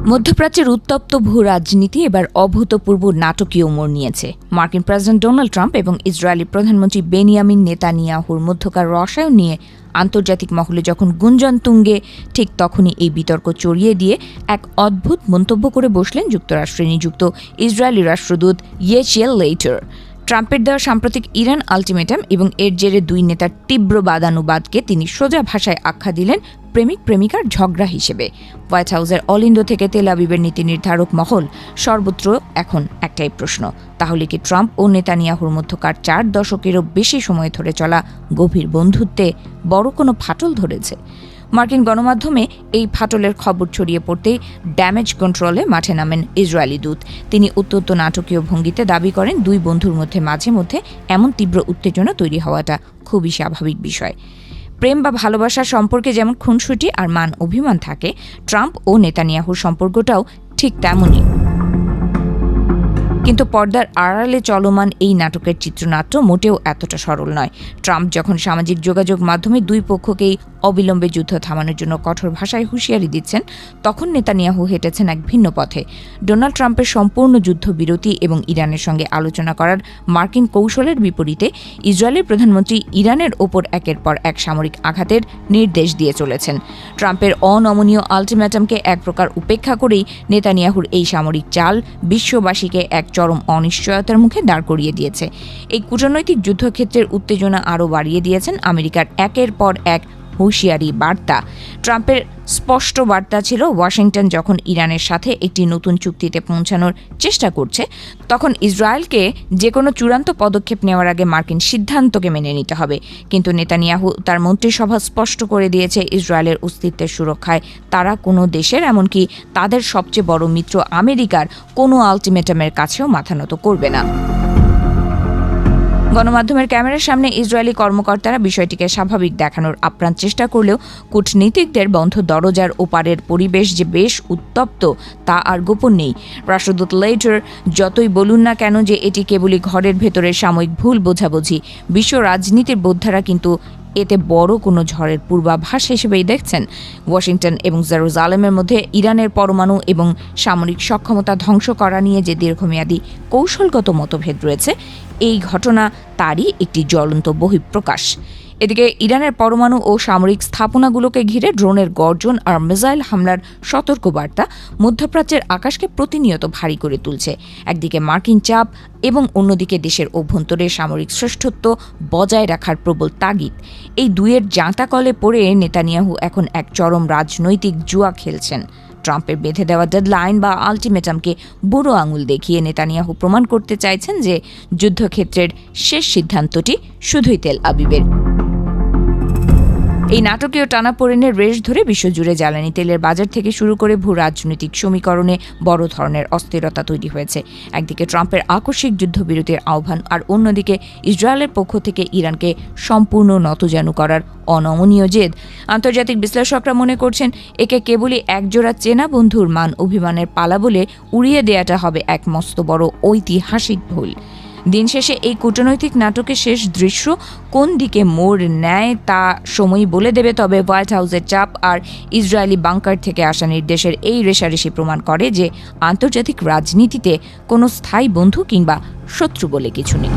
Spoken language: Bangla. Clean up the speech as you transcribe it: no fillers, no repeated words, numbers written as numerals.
মধ্যপ্রাচ্যের উত্তপ্ত ভূ রাজনীতি এবার অভূতপূর্ব নাটকীয় মোড় নিয়েছে। মার্কিন প্রেসিডেন্ট ডোনাল্ড ট্রাম্প এবং ইসরায়েলি প্রধানমন্ত্রী বেনিয়ামিন নেতানিয়াহুর মধ্যকার রসায়ন নিয়ে আন্তর্জাতিক মহলে যখন গুঞ্জন তুঙ্গে, ঠিক তখনই এই বিতর্ক চড়িয়ে দিয়ে এক অদ্ভুত মন্তব্য করে বসলেন যুক্তরাষ্ট্রে নিযুক্ত ইসরায়েলি রাষ্ট্রদূত ইয়েচিয়েল লেইটার। ট্রাম্পের দেওয়া সাম্প্রতিক ইরান আলটিমেটাম এবং এর জেরে দুই নেতার তীব্র বাদানুবাদকে তিনি সোজা ভাষায় আখ্যা দিলেন প্রেমিক প্রেমিকার ঝগড়া হিসেবে। হোয়াইট হাউসের অল ইন্ডো থেকে তেল আবিবের নীতি নির্ধারক মহল সর্বত্র এখন একটাই প্রশ্ন, তাহলে কি ট্রাম্প ও নেতানিয়াহুর মধ্যকার 4 দশকেরও বেশি সময় ধরে চলা গভীর বন্ধুত্বে বড় কোনো ফাটল ধরেছে? মার্কিন গণমাধ্যমে এই ফাটলের খবর ছড়িয়ে পড়তেই ড্যামেজ কন্ট্রোলে মাঠে নামেন ইসরায়েলি দূত। তিনি অত্যন্ত নাটকীয় ভঙ্গিতে দাবি করেন, দুই বন্ধুর মধ্যে মাঝে মধ্যে এমন তীব্র উত্তেজনা তৈরি হওয়াটা খুবই স্বাভাবিক বিষয়। প্রেম বা ভালোবাসার সম্পর্কে যেমন খুনসুটি আর মান অভিমান থাকে, ট্রাম্প ও নেতানিয়াহুর সম্পর্কটাও ঠিক তেমনই। কিন্তু পর্দার আড়ালে চলমান এই নাটকের চিত্রনাট্য মোটেও এতটা সরল নয়। ট্রাম্প যখন সামাজিক যোগাযোগ মাধ্যমে দুই পক্ষকেই অবিলম্বে যুদ্ধ থামানোর জন্য কঠোর ভাষায় হুঁশিয়ারি দিচ্ছেন, তখন নেতানিয়াহু হেঁটেছেন এক ভিন্ন পথে। ডোনাল্ড ট্রাম্পের সম্পূর্ণ যুদ্ধবিরতি এবং ইরানের সঙ্গে আলোচনা করার মার্কিন কৌশলের বিপরীতে ইসরায়েলের প্রধানমন্ত্রী ইরানের ওপর একের পর এক সামরিক আঘাতের নির্দেশ দিয়ে চলেছেন। ট্রাম্পের অনমনীয় আলটিমেটামকে এক প্রকার উপেক্ষা করেই নেতানিয়াহুর এই সামরিক চাল বিশ্ববাসীকে এক চরম অনিশ্চয়তার মুখে দাঁড় করিয়ে দিয়েছে। এই কূটনৈতিক যুদ্ধক্ষেত্রের উত্তেজনা আরও বাড়িয়ে দিয়েছেন আমেরিকার একের পর এক হুঁশিয়ারি বার্তা। ট্রাম্পের স্পষ্ট বার্তা ছিল, ওয়াশিংটন যখন ইরানের সাথে একটি নতুন চুক্তিতে পৌঁছানোর চেষ্টা করছে, তখন ইসরায়েলকে যে কোনো চূড়ান্ত পদক্ষেপ নেওয়ার আগে মার্কিন সিদ্ধান্তকে মেনে নিতে হবে। কিন্তু নেতানিয়াহু তার মন্ত্রিসভা স্পষ্ট করে দিয়েছে, ইসরায়েলের অস্তিত্বের সুরক্ষায় তারা কোনো দেশের, এমনকি তাদের সবচেয়ে বড় মিত্র আমেরিকার কোনো আলটিমেটামের কাছেও মাথা নত করবে না। গণমাধ্যমের ক্যামেরার সামনে ইসরায়েলি কর্মকর্তারা বিষয়টিকে স্বাভাবিক দেখানোর আপ্রাণ চেষ্টা করলেও কূটনীতিকদের বন্ধ দরজার ওপারের পরিবেশ যে বেশ উত্তপ্ত তা আর গোপন নেই। রাষ্ট্রদূত লেইটার যতই বলুন না কেন যে এটি কেবলই ঘরের ভেতরের সাময়িক ভুল বোঝাবুঝি, বিশ্ব রাজনীতির বোদ্ধারা কিন্তু এতে বড় কোনো ঝড়ের পূর্বাভাস হিসেবেই দেখছেন। ওয়াশিংটন এবং জেরুজালেমের মধ্যে ইরানের পরমাণু এবং সামরিক সক্ষমতা ধ্বংস করা নিয়ে যে দীর্ঘমেয়াদী কৌশলগত মতভেদ রয়েছে, এই ঘটনা তারই একটি জ্বলন্ত বহিঃপ্রকাশ। এদিকে ইরানের পরমাণু ও সামরিক স্থাপনাগুলোকে ঘিরে ড্রোনের গর্জন আর মিসাইল হামলার সতর্কবার্তা মধ্যপ্রাচ্যের আকাশকে প্রতিনিয়ত ভারী করে তুলছে। একদিকে মার্কিন চাপ এবং অন্যদিকে দেশের অভ্যন্তরে সামরিক শ্রেষ্ঠত্ব বজায় রাখার প্রবল তাগিদ। এই দুয়ের জাঁতাকলে পড়ে নেতানিয়াহু এখন এক চরম রাজনৈতিক জুয়া খেলছেন। ট্রাম্পের বেঁধে দেওয়া ডেডলাইন বা আলটিমেটামকে বুড়ো আঙুল দেখিয়ে নেতানিয়াহু প্রমাণ করতে চাইছেন যে যুদ্ধক্ষেত্রের শেষ সিদ্ধান্তটি শুধুই তেল আবিবের। এই নাটকীয় টানাপোড়েনের রেশ ধরে বিশ্বজুড়ে জ্বালানি তেলের বাজার থেকে শুরু করে ভূ রাজনৈতিক সমীকরণে বড় ধরনের অস্থিরতা তৈরি হয়েছে। একদিকে ট্রাম্পের আকস্মিক যুদ্ধবিরতির আহ্বান, আর অন্যদিকে ইসরায়েলের পক্ষ থেকে ইরানকে সম্পূর্ণ নতজানু করার অনমনীয় জেদ। আন্তর্জাতিক বিশ্লেষকরা মনে করছেন, একে কেবলই একজোড়া চেনা বন্ধুর মান অভিমানের পালা বলে উড়িয়ে দেওয়াটা হবে এক মস্ত বড় ঐতিহাসিক ভুল। দিন শেষে এই কূটনৈতিক নাটকের শেষ দৃশ্য কোন দিকে মোড় নেয় তা সময়ই বলে দেবে। তবে হোয়াইট হাউসের চাপ আর ইসরায়েলি বাংকার থেকে আসা নির্দেশের এই রেষারেষি প্রমাণ করে যে আন্তর্জাতিক রাজনীতিতে কোনো স্থায়ী বন্ধু কিংবা শত্রু বলে কিছু নেই।